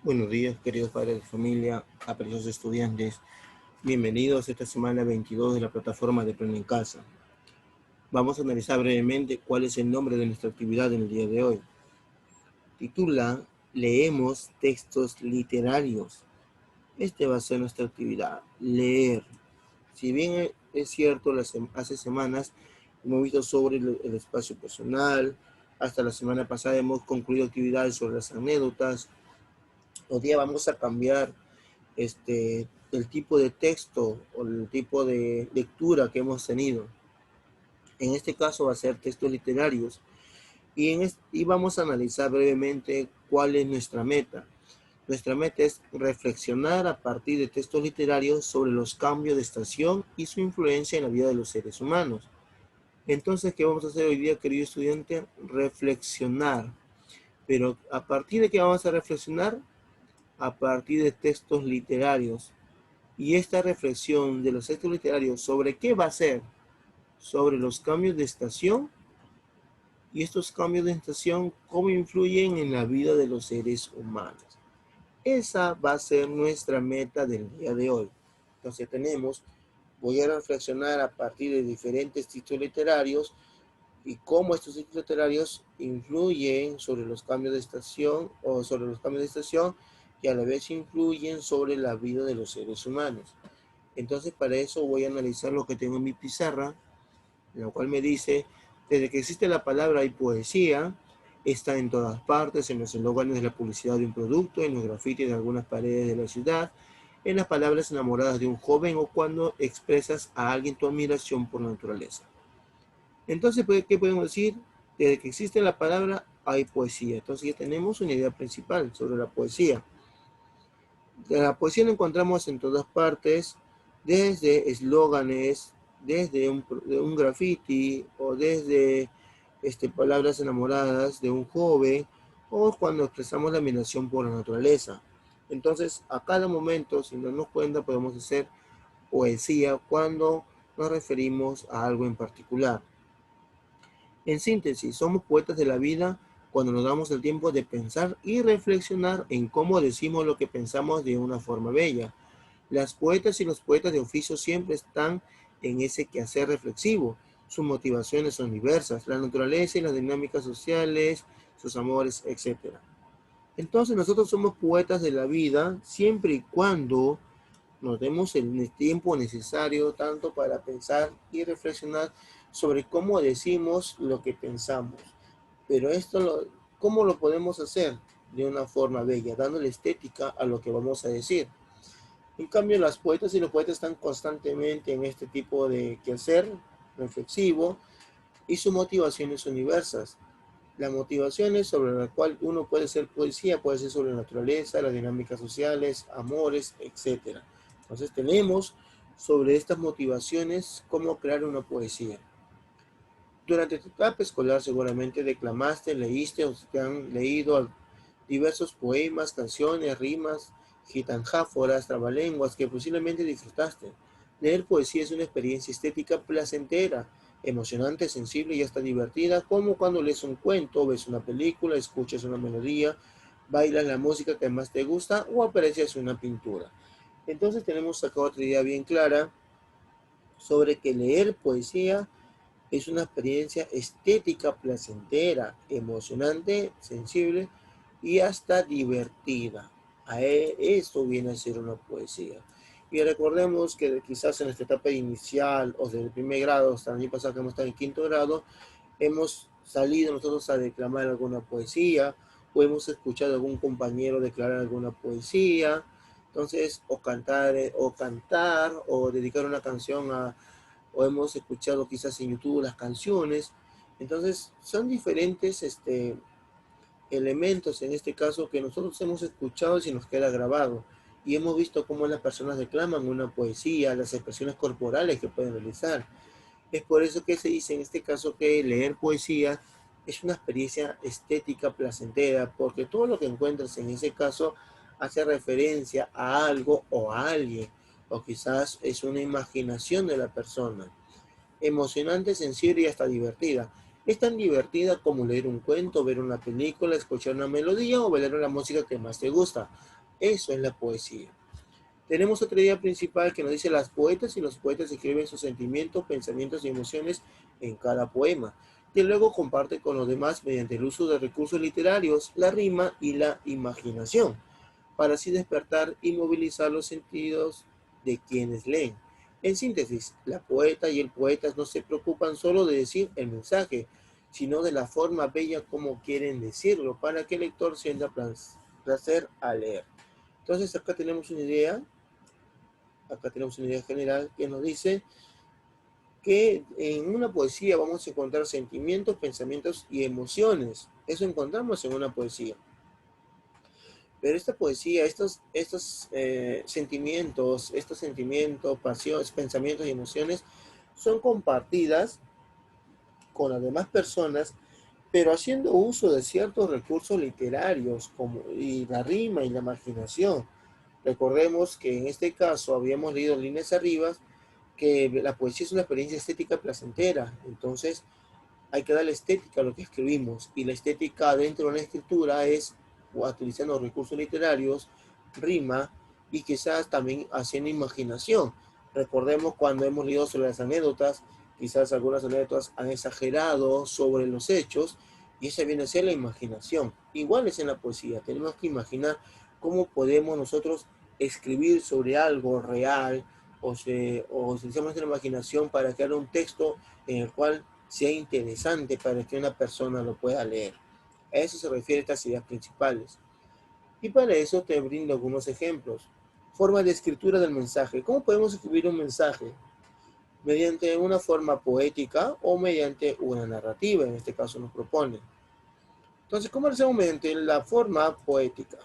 Buenos días, queridos padres de familia, apreciados estudiantes. Bienvenidos a esta semana 22 de la plataforma de Aprende en Casa. Vamos a analizar brevemente cuál es el nombre de nuestra actividad en el día de hoy. Titula Leemos textos literarios. Este va a ser nuestra actividad, leer. Si bien es cierto, hace semanas hemos visto sobre el espacio personal, hasta la semana pasada hemos concluido actividades sobre las anécdotas. Hoy día vamos a cambiar el tipo de texto o el tipo de lectura que hemos tenido. En este caso va a ser textos literarios y vamos a analizar brevemente cuál es nuestra meta. Nuestra meta es reflexionar a partir de textos literarios sobre los cambios de estación y su influencia en la vida de los seres humanos. Entonces, ¿qué vamos a hacer hoy día, querido estudiante? Reflexionar. Pero ¿a partir de qué vamos a reflexionar? A partir de textos literarios. Y esta reflexión de los textos literarios sobre qué va a ser, sobre los cambios de estación y estos cambios de estación, cómo influyen en la vida de los seres humanos. Esa va a ser nuestra meta del día de hoy. Entonces voy a reflexionar a partir de diferentes títulos literarios y cómo estos títulos literarios influyen sobre los cambios de estación o sobre los cambios de estación y a la vez influyen sobre la vida de los seres humanos. Entonces, para eso voy a analizar lo que tengo en mi pizarra, en la cual me dice, desde que existe la palabra hay poesía, está en todas partes, en los eslóganes de la publicidad de un producto, en los grafitis de algunas paredes de la ciudad, en las palabras enamoradas de un joven o cuando expresas a alguien tu admiración por la naturaleza. Entonces, ¿qué podemos decir? Desde que existe la palabra hay poesía. Entonces ya tenemos una idea principal sobre la poesía. La poesía la encontramos en todas partes, desde eslóganes, desde un graffiti o desde palabras enamoradas de un joven o cuando expresamos la admiración por la naturaleza. Entonces, a cada momento, sin darnos cuenta, podemos hacer poesía cuando nos referimos a algo en particular. En síntesis, somos poetas de la vida cuando nos damos el tiempo de pensar y reflexionar en cómo decimos lo que pensamos de una forma bella. Las poetas y los poetas de oficio siempre están en ese quehacer reflexivo. Sus motivaciones son diversas, la naturaleza y las dinámicas sociales, sus amores, etc. Entonces nosotros somos poetas de la vida siempre y cuando nos demos el tiempo necesario tanto para pensar y reflexionar sobre cómo decimos lo que pensamos. Pero ¿cómo lo podemos hacer? De una forma bella, dándole estética a lo que vamos a decir. En cambio, las poetas y los poetas están constantemente en este tipo de quehacer reflexivo y sus motivaciones son diversas. Las motivaciones sobre las cuales uno puede hacer poesía puede ser sobre la naturaleza, las dinámicas sociales, amores, etc. Entonces tenemos sobre estas motivaciones cómo crear una poesía. Durante tu etapa escolar seguramente declamaste, leíste o te han leído diversos poemas, canciones, rimas, gitanjáforas, trabalenguas que posiblemente disfrutaste. Leer poesía es una experiencia estética placentera, emocionante, sensible y hasta divertida, como cuando lees un cuento, ves una película, escuchas una melodía, bailas la música que más te gusta o aprecias una pintura. Entonces tenemos acá otra idea bien clara sobre que leer poesía es una experiencia estética placentera, emocionante, sensible y hasta divertida. Esto viene a ser una poesía. Y recordemos que quizás en esta etapa inicial o desde el primer grado hasta el año pasado que hemos estado en quinto grado, hemos salido nosotros a declamar alguna poesía o hemos escuchado a algún compañero declarar alguna poesía. Entonces, o cantar o dedicar una canción o hemos escuchado quizás en YouTube las canciones. Entonces, son diferentes elementos en este caso que nosotros hemos escuchado y se nos queda grabado. Y hemos visto cómo las personas declaman una poesía, las expresiones corporales que pueden realizar. Es por eso que se dice en este caso que leer poesía es una experiencia estética placentera, porque todo lo que encuentras en ese caso hace referencia a algo o a alguien, o quizás es una imaginación de la persona emocionante, sensible y hasta divertida. Es tan divertida como leer un cuento, ver una película, escuchar una melodía o bailar la música que más te gusta. Eso es la poesía. Tenemos otra idea principal que nos dice las poetas y los poetas escriben sus sentimientos, pensamientos y emociones en cada poema, que luego comparte con los demás mediante el uso de recursos literarios, la rima y la imaginación, para así despertar y movilizar los sentidos de quienes leen. En síntesis, la poeta y el poeta no se preocupan solo de decir el mensaje, sino de la forma bella como quieren decirlo, para que el lector sienta placer al leer. Entonces acá tenemos una idea general que nos dice que en una poesía vamos a encontrar sentimientos, pensamientos y emociones. Eso encontramos en una poesía. Pero esta poesía, estos sentimientos, pasiones, pensamientos y emociones son compartidas con las demás personas, pero haciendo uso de ciertos recursos literarios como y la rima y la imaginación. Recordemos que en este caso habíamos leído líneas arriba que la poesía es una experiencia estética placentera, entonces hay que darle estética a lo que escribimos, y la estética dentro de la escritura es utilizando recursos literarios, rima y quizás también haciendo imaginación. Recordemos cuando hemos leído sobre las anécdotas, quizás algunas anécdotas han exagerado sobre los hechos y esa viene a ser la imaginación. Igual es en la poesía, tenemos que imaginar cómo podemos nosotros escribir sobre algo real o utilizamos nuestra imaginación para crear un texto en el cual sea interesante para que una persona lo pueda leer. A eso se refiere estas ideas principales. Y para eso te brindo algunos ejemplos. Forma de escritura del mensaje. ¿Cómo podemos escribir un mensaje? Mediante una forma poética o mediante una narrativa, en este caso nos propone. Entonces, ¿cómo lo hacemos? Mediante la forma poética.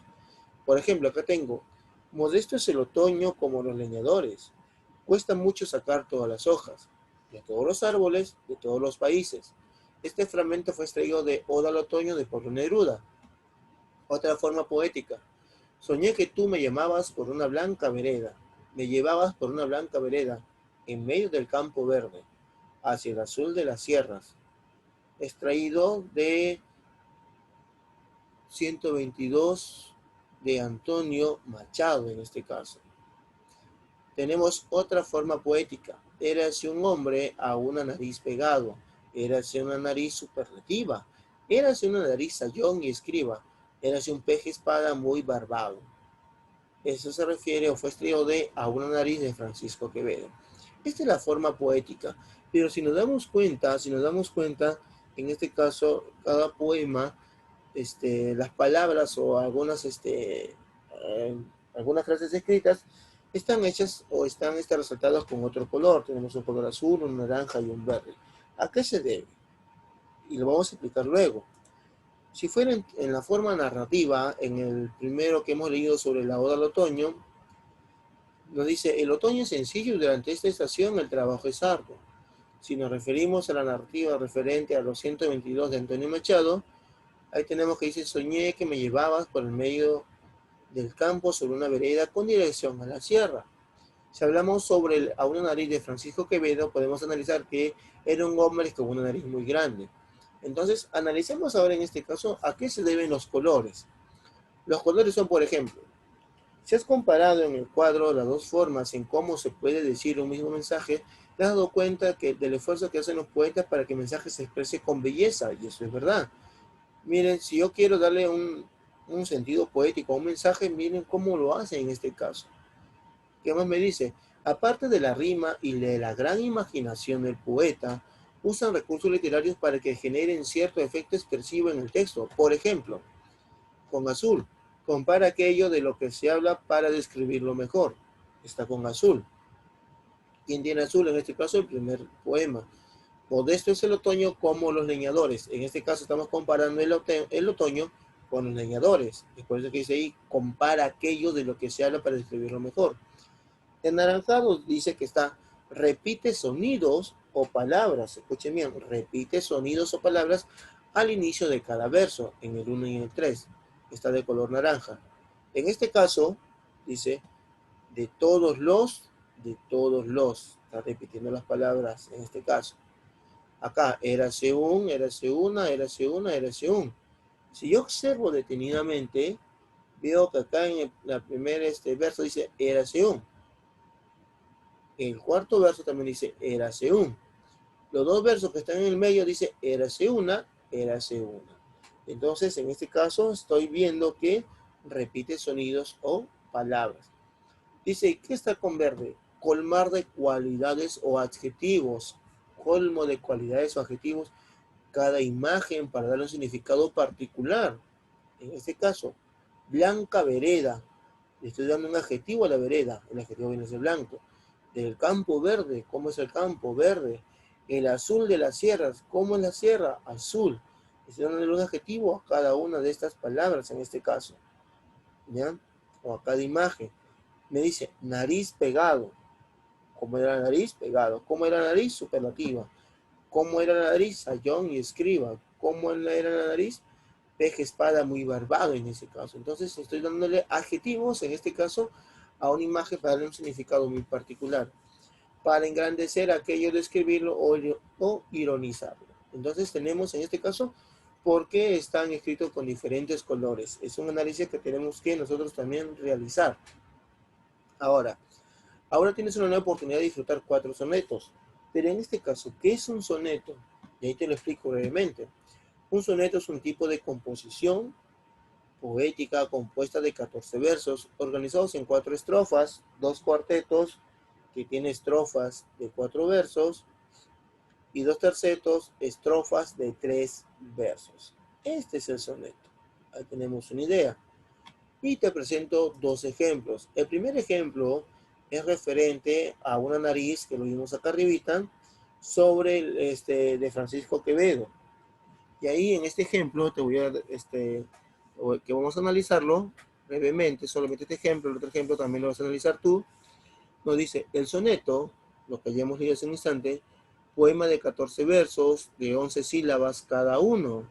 Por ejemplo, acá tengo, modesto es el otoño como los leñadores. Cuesta mucho sacar todas las hojas, de todos los árboles, de todos los países. Este fragmento fue extraído de Oda al otoño de Pablo Neruda. Otra forma poética. Soñé que tú me llamabas por una blanca vereda, me llevabas por una blanca vereda, en medio del campo verde, hacia el azul de las sierras. Extraído de 122 de Antonio Machado en este caso. Tenemos otra forma poética. Érase un hombre a una nariz pegado. Érase una nariz superlativa. Érase una nariz sayón y escriba. Érase un peje espada muy barbado. Eso se refiere o fue extraído de A una nariz de Francisco Quevedo. Esta es la forma poética. Pero si nos damos cuenta, en este caso, cada poema, las palabras o algunas frases escritas están hechas o están resaltadas con otro color. Tenemos un color azul, un naranja y un verde. ¿A qué se debe? Y lo vamos a explicar luego. Si fuera en la forma narrativa, en el primero que hemos leído sobre la Oda al Otoño, nos dice, el otoño es sencillo y durante esta estación el trabajo es arduo. Si nos referimos a la narrativa referente a los 122 de Antonio Machado, ahí tenemos que dice, soñé que me llevabas por el medio del campo sobre una vereda con dirección a la sierra. Si hablamos sobre A una nariz de Francisco Quevedo, podemos analizar que era un hombre con una nariz muy grande. Entonces, analicemos ahora en este caso a qué se deben los colores. Los colores son, por ejemplo, si has comparado en el cuadro las dos formas en cómo se puede decir un mismo mensaje, te has dado cuenta del esfuerzo que hacen los poetas para que el mensaje se exprese con belleza, y eso es verdad. Miren, si yo quiero darle un sentido poético a un mensaje, miren cómo lo hace en este caso. ¿Qué más me dice? Aparte de la rima y de la gran imaginación del poeta, usan recursos literarios para que generen cierto efecto expresivo en el texto. Por ejemplo, con azul, compara aquello de lo que se habla para describirlo mejor. Está con azul. ¿Quién tiene azul? En este caso, el primer poema. Modesto es el otoño como los leñadores. En este caso estamos comparando el otoño con los leñadores. Es por eso que dice ahí, compara aquello de lo que se habla para describirlo mejor. El naranjado dice que está, repite sonidos o palabras. Escuchen bien, repite sonidos o palabras al inicio de cada verso, en el 1 y en el 3. Está de color naranja. En este caso, dice, de todos los, está repitiendo las palabras en este caso. Acá, érase un, érase una, érase una, érase un. Si yo observo detenidamente, veo que acá en el primer verso dice érase un. El cuarto verso también dice érase un. Los dos versos que están en el medio dice érase una, érase una. Entonces, en este caso, estoy viendo que repite sonidos o palabras. Dice, ¿qué está con verde? Colmar de cualidades o adjetivos. Colmo de cualidades o adjetivos cada imagen para darle un significado particular. En este caso, blanca vereda. Le estoy dando un adjetivo a la vereda. El adjetivo viene a ser blanco. Del campo verde. ¿Cómo es el campo? Verde. El azul de las sierras. ¿Cómo es la sierra? Azul. Estoy dando un adjetivo a cada una de estas palabras en este caso. ¿Ya? O a cada imagen. Me dice nariz pegado. ¿Cómo era la nariz? Pegado. ¿Cómo era la nariz? Superlativa. ¿Cómo era la nariz? Sayón y escriba. ¿Cómo era la nariz? Peje espada muy barbado en ese caso. Entonces estoy dándole adjetivos, en este caso, a una imagen para darle un significado muy particular. Para engrandecer aquello de escribirlo o ironizarlo. Entonces tenemos en este caso por qué están escritos con diferentes colores. Es un análisis que tenemos que nosotros también realizar. Ahora tienes una nueva oportunidad de disfrutar 4 sonetos. Pero en este caso, ¿qué es un soneto? Y ahí te lo explico brevemente. Un soneto es un tipo de composición poética compuesta de 14 versos, organizados en 4 estrofas, 2 cuartetos, que tiene estrofas de 4 versos, y 2 tercetos, estrofas de 3 versos. Este es el soneto. Ahí tenemos una idea. Y te presento 2 ejemplos. El primer ejemplo es referente a una nariz que lo vimos acá arribita sobre de Francisco Quevedo. Y ahí en este ejemplo te voy a que vamos a analizarlo brevemente, solamente este ejemplo. El otro ejemplo también lo vas a analizar tú. Nos dice el soneto, lo que ya hemos leído hace un instante, poema de 14 versos de 11 sílabas cada uno.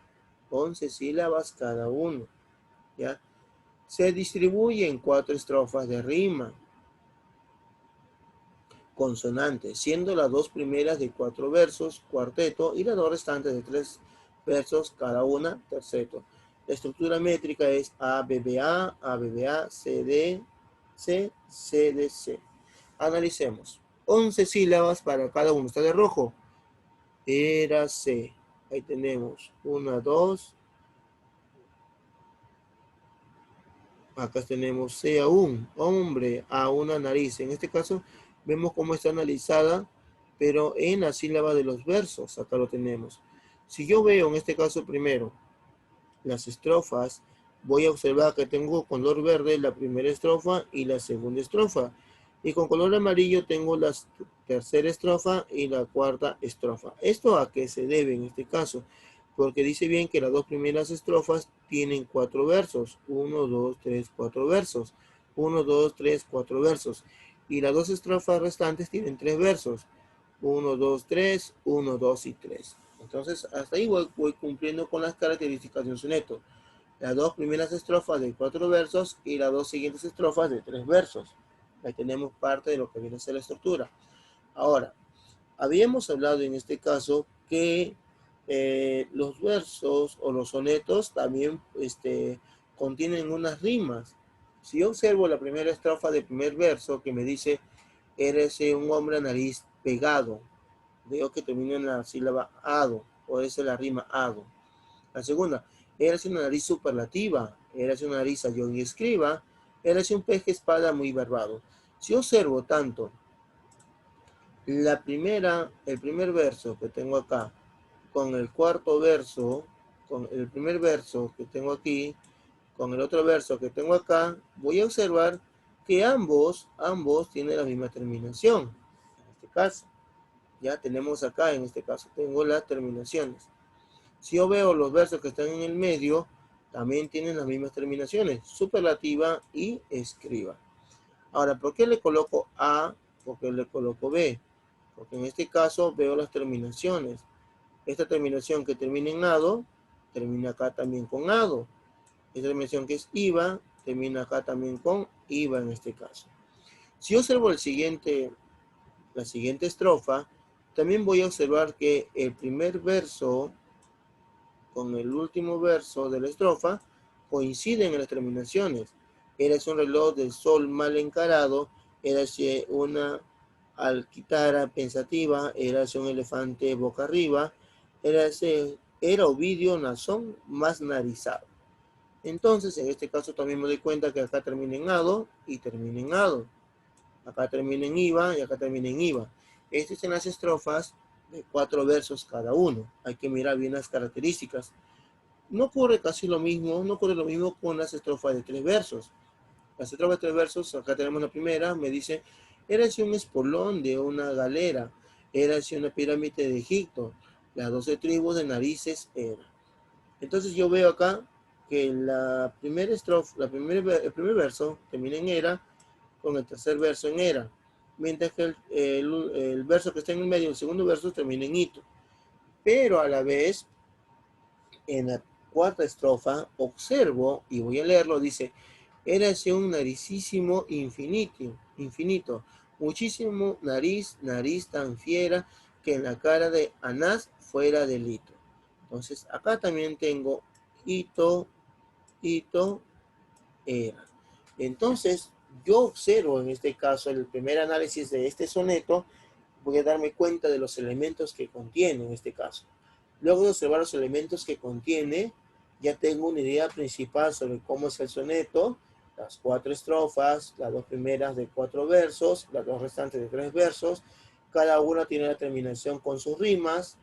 11 sílabas cada uno. ¿Ya? Se distribuye en 4 estrofas de rima consonante, siendo las 2 primeras de 4 versos, cuarteto, y las 2 restantes de 3 versos, cada una, terceto. La estructura métrica es ABBA, ABBA, CD, C, CDC. Analicemos. 11 sílabas para cada uno. Está de rojo. Era C. Ahí tenemos 1, 2. Acá tenemos C a un hombre, a una nariz. En este caso vemos cómo está analizada, pero en la sílaba de los versos. Acá lo tenemos. Si yo veo en este caso primero las estrofas, voy a observar que tengo color verde la primera estrofa y la segunda estrofa. Y con color amarillo tengo la tercera estrofa y la cuarta estrofa. ¿Esto a qué se debe en este caso? Porque dice bien que las 2 primeras estrofas tienen 4 versos. 1, 2, 3, 4 versos. 1, 2, 3, 4 versos. Y las 2 estrofas restantes tienen 3 versos. 1, 2, 3, 1, 2 y 3. Entonces, hasta ahí voy cumpliendo con las características de un soneto. Las 2 primeras estrofas de 4 versos y las 2 siguientes estrofas de 3 versos. Ahí tenemos parte de lo que viene a ser la estructura. Ahora, habíamos hablado en este caso que los versos o los sonetos también contienen unas rimas. Si yo observo la primera estrofa del primer verso que me dice, eres un hombre a nariz pegado, veo que termina en la sílaba ado, o es la rima ado. La segunda, eres una nariz superlativa, eres una nariz sayón y escriba, eres un peje espada muy barbado. Si observo tanto el primer verso que tengo acá, con el cuarto verso, con el primer verso que tengo aquí, con el otro verso que tengo acá, voy a observar que ambos tienen la misma terminación. En este caso, ya tenemos acá, en este caso, tengo las terminaciones. Si yo veo los versos que están en el medio, también tienen las mismas terminaciones, superlativa y escriba. Ahora, ¿por qué le coloco A? ¿Por qué le coloco B? Porque en este caso veo las terminaciones. Esta terminación que termina en ado, termina acá también con ado. Esta terminación que es IVA, termina acá también con IVA en este caso. Si yo observo la siguiente estrofa, También voy a observar que el primer verso con el último verso de la estrofa coinciden en las terminaciones. Eres un reloj del sol mal encarado, eras una alquitara pensativa, eras un elefante boca arriba, era Ovidio Nazón más narizado. Entonces, en este caso también me doy cuenta que acá termina en ado y termina en ado. Acá termina en iva y acá termina en iva. Estas son las estrofas de 4 versos cada uno. Hay que mirar bien las características. No ocurre casi lo mismo, no ocurre lo mismo con las estrofas de 3 versos. Las estrofas de 3 versos, acá tenemos la primera, me dice, érase un espolón de una galera, érase una pirámide de Egipto, las 12 tribus de narices era. Entonces yo veo acá que la primera estrofa, el primer verso termina en era, con el tercer verso en era, mientras que el verso que está en el medio, el segundo verso, termina en hito. Pero a la vez, en la cuarta estrofa, observo, y voy a leerlo, dice, érase un naricísimo infinito, muchísimo nariz, nariz tan fiera, que en la cara de Anás fuera delito. Entonces, acá también tengo hito, hito, era. Entonces, yo observo en este caso el primer análisis de este soneto, voy a darme cuenta de los elementos que contiene en este caso. Luego de observar los elementos que contiene, ya tengo una idea principal sobre cómo es el soneto, las 4 estrofas, las 2 primeras de 4 versos, las 2 restantes de 3 versos, cada una tiene la terminación con sus rimas,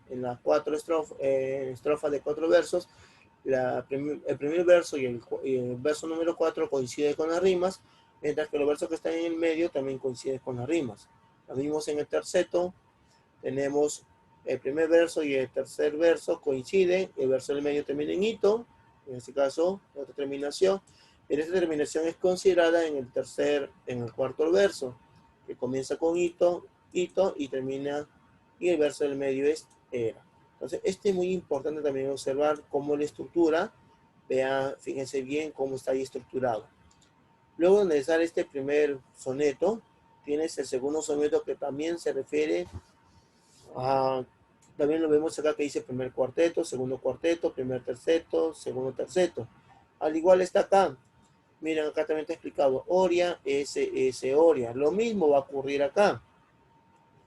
en las 4 estrofas de 4 versos, el primer verso y el verso número 4 coinciden con las rimas, mientras que los versos que están en el medio también coinciden con las rimas. Lo vimos en el terceto, tenemos el primer verso y el tercer verso coinciden, el verso del medio termina en hito, en este caso, otra terminación, pero esta terminación es considerada en el cuarto verso, que comienza con hito, hito y termina, y el verso del medio es era. Entonces, este es muy importante también observar cómo la estructura, fíjense bien cómo está ahí estructurado. Luego de analizar este primer soneto, tienes el segundo soneto que también se refiere a, también lo vemos acá que dice primer cuarteto, segundo cuarteto, primer terceto, segundo terceto. Al igual está acá. Miren, acá también está explicado. Oria, S, Oria. Lo mismo va a ocurrir acá.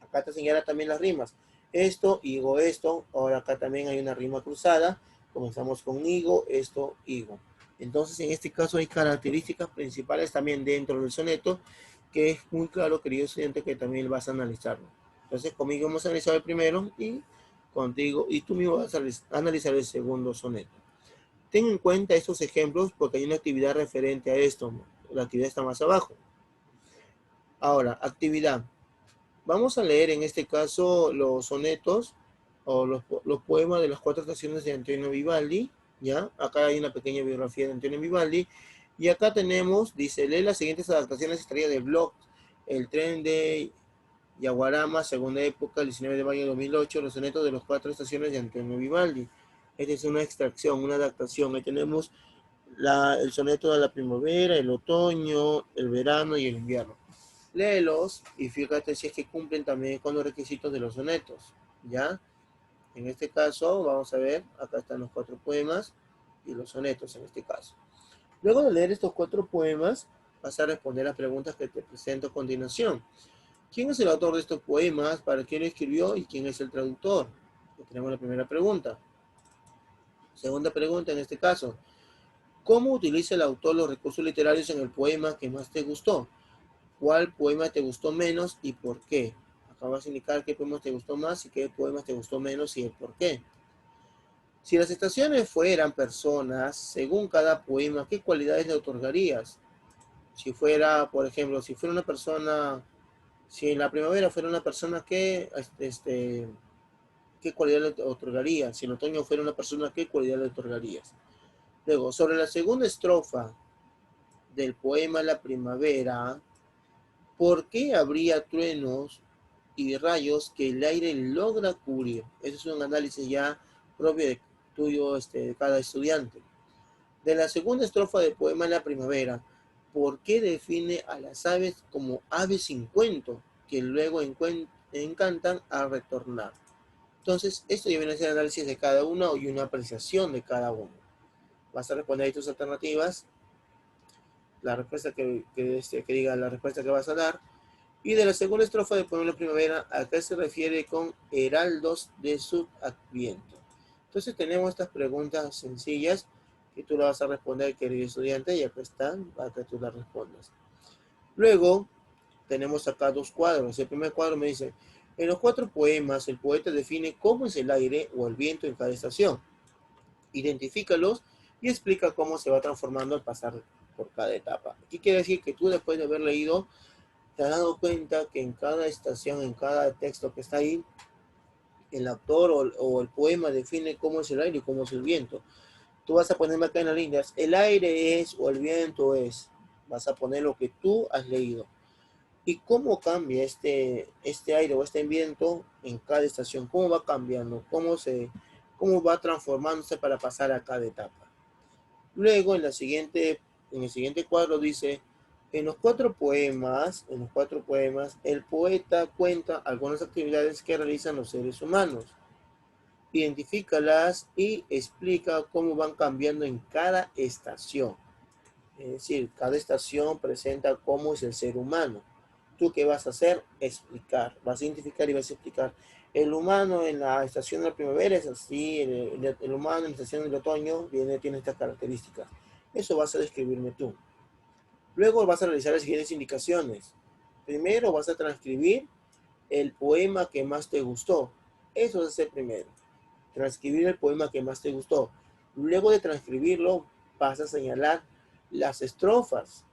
Acá te señala también las rimas. Esto, higo, esto. Ahora acá también hay una rima cruzada. Comenzamos con higo, esto, higo. Entonces, en este caso hay características principales también dentro del soneto, que es muy claro, querido estudiante, que también vas a analizarlo. Entonces, conmigo hemos analizado el primero y contigo, y tú mismo vas a analizar el segundo soneto. Ten en cuenta estos ejemplos porque hay una actividad referente a esto. La actividad está más abajo. Ahora, actividad. Vamos a leer en este caso los sonetos o los poemas de las 4 estaciones de Antonio Vivaldi, ¿ya? Acá hay una pequeña biografía de Antonio Vivaldi. Y acá tenemos, dice, lee las siguientes adaptaciones estrella del blog. El tren de Yaguarama, segunda época, el 19 de mayo de 2008, los sonetos de las 4 estaciones de Antonio Vivaldi. Esta es una extracción, una adaptación. Ahí tenemos el soneto de la primavera, el otoño, el verano y el invierno. Léelos y fíjate si es que cumplen también con los requisitos de los sonetos, ¿ya? En este caso, vamos a ver, acá están los 4 poemas y los sonetos en este caso. Luego de leer estos 4 poemas, vas a responder las preguntas que te presento a continuación. ¿Quién es el autor de estos poemas? ¿Para quién lo escribió? ¿Y quién es el traductor? Ya tenemos la primera pregunta. Segunda pregunta en este caso. ¿Cómo utiliza el autor los recursos literarios en el poema que más te gustó? ¿Cuál poema te gustó menos y por qué? Acá vas a indicar qué poemas te gustó más y qué poemas te gustó menos y el por qué. Si las estaciones fueran personas, según cada poema, ¿qué cualidades le otorgarías? Si fuera, por ejemplo, si fuera una persona, si en la primavera fuera una persona, ¿qué cualidad le otorgarías? Si en otoño fuera una persona, ¿qué cualidad le otorgarías? Luego, sobre la segunda estrofa del poema La Primavera, ¿por qué habría truenos y rayos que el aire logra cubrir? Ese es un análisis ya propio de tuyo, de cada estudiante. De la segunda estrofa del poema La Primavera, ¿por qué define a las aves como aves sin cuento, que luego encantan al retornar. Entonces, esto ya viene a ser análisis de cada uno y una apreciación de cada uno. Vas a responder ahí tus alternativas, la respuesta que diga la respuesta que vas a dar. Y de la segunda estrofa de Poema de Primavera, ¿a qué se refiere con heraldos de su adviento? Entonces tenemos estas preguntas sencillas que tú las vas a responder, querido estudiante, y acá están para que tú las respondas. Luego tenemos acá dos cuadros. El primer cuadro me dice, en los 4 poemas el poeta define cómo es el aire o el viento en cada estación. Identifícalos y explica cómo se va transformando al pasar por cada etapa. Aquí quiere decir que tú, después de haber leído, te has dado cuenta que en cada estación, en cada texto que está ahí, el autor o el poema define cómo es el aire y cómo es el viento. Tú vas a ponerme acá en las líneas, el aire es o el viento es. Vas a poner lo que tú has leído. ¿Y cómo cambia este aire o este viento en cada estación? ¿Cómo va cambiando? ¿Cómo va transformándose para pasar a cada etapa? Luego, en el siguiente cuadro dice, en los cuatro poemas, el poeta cuenta algunas actividades que realizan los seres humanos. Identifícalas y explica cómo van cambiando en cada estación. Es decir, cada estación presenta cómo es el ser humano. ¿Tú qué vas a hacer? Explicar. Vas a identificar y vas a explicar. El humano en la estación de la primavera es así, el humano en la estación del otoño tiene estas características. Eso vas a describirme tú. Luego vas a realizar las siguientes indicaciones. Primero vas a transcribir el poema que más te gustó. Eso es el primero. Transcribir el poema que más te gustó. Luego de transcribirlo, vas a señalar las estrofas,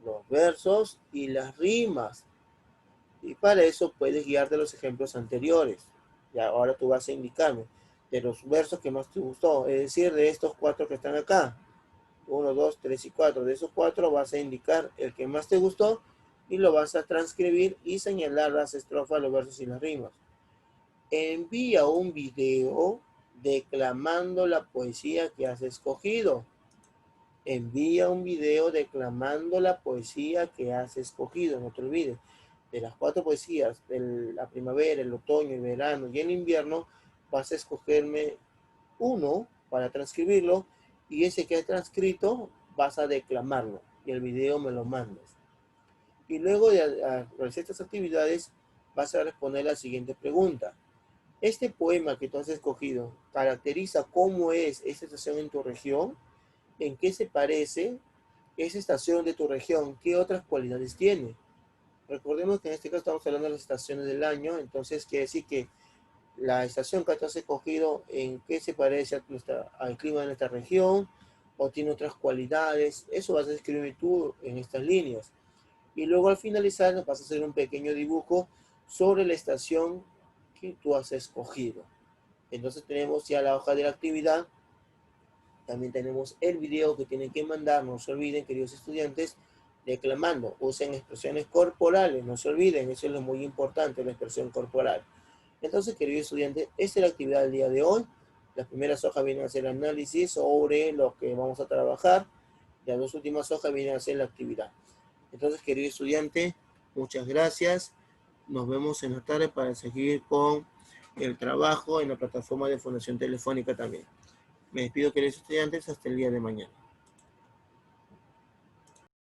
los versos y las rimas. Y para eso puedes guiarte los ejemplos anteriores. Y ahora tú vas a indicarme de los versos que más te gustó, es decir, de estos 4 que están acá. 1, 2, 3 y 4. De esos 4 vas a indicar el que más te gustó y lo vas a transcribir y señalar las estrofas, los versos y las rimas. Envía un video declamando la poesía que has escogido. Envía un video declamando la poesía que has escogido. No te olvides. De las 4 poesías, de la primavera, el otoño, el verano y el invierno, vas a escogerme uno para transcribirlo y ese que has transcrito vas a declamarlo y el video me lo mandas. Y luego de realizar estas actividades vas a responder la siguiente pregunta. Este poema que tú has escogido caracteriza cómo es esta estación en tu región, en qué se parece esa estación de tu región, qué otras cualidades tiene. Recordemos que en este caso estamos hablando de las estaciones del año, entonces quiere decir que la estación que tú has escogido, en qué se parece al clima de nuestra región, o tiene otras cualidades. Eso vas a escribir tú en estas líneas. Y luego al finalizar vas a hacer un pequeño dibujo sobre la estación que tú has escogido. Entonces tenemos ya la hoja de la actividad. También tenemos el video que tienen que mandar. No se olviden, queridos estudiantes, declamando. Usen expresiones corporales. No se olviden, eso es lo muy importante, la expresión corporal. Entonces, queridos estudiantes, esta es la actividad del día de hoy. Las primeras hojas vienen a hacer análisis sobre lo que vamos a trabajar. Las 2 últimas hojas vienen a hacer la actividad. Entonces, querido estudiante, muchas gracias. Nos vemos en la tarde para seguir con el trabajo en la plataforma de Fundación Telefónica también. Me despido, queridos estudiantes, hasta el día de mañana.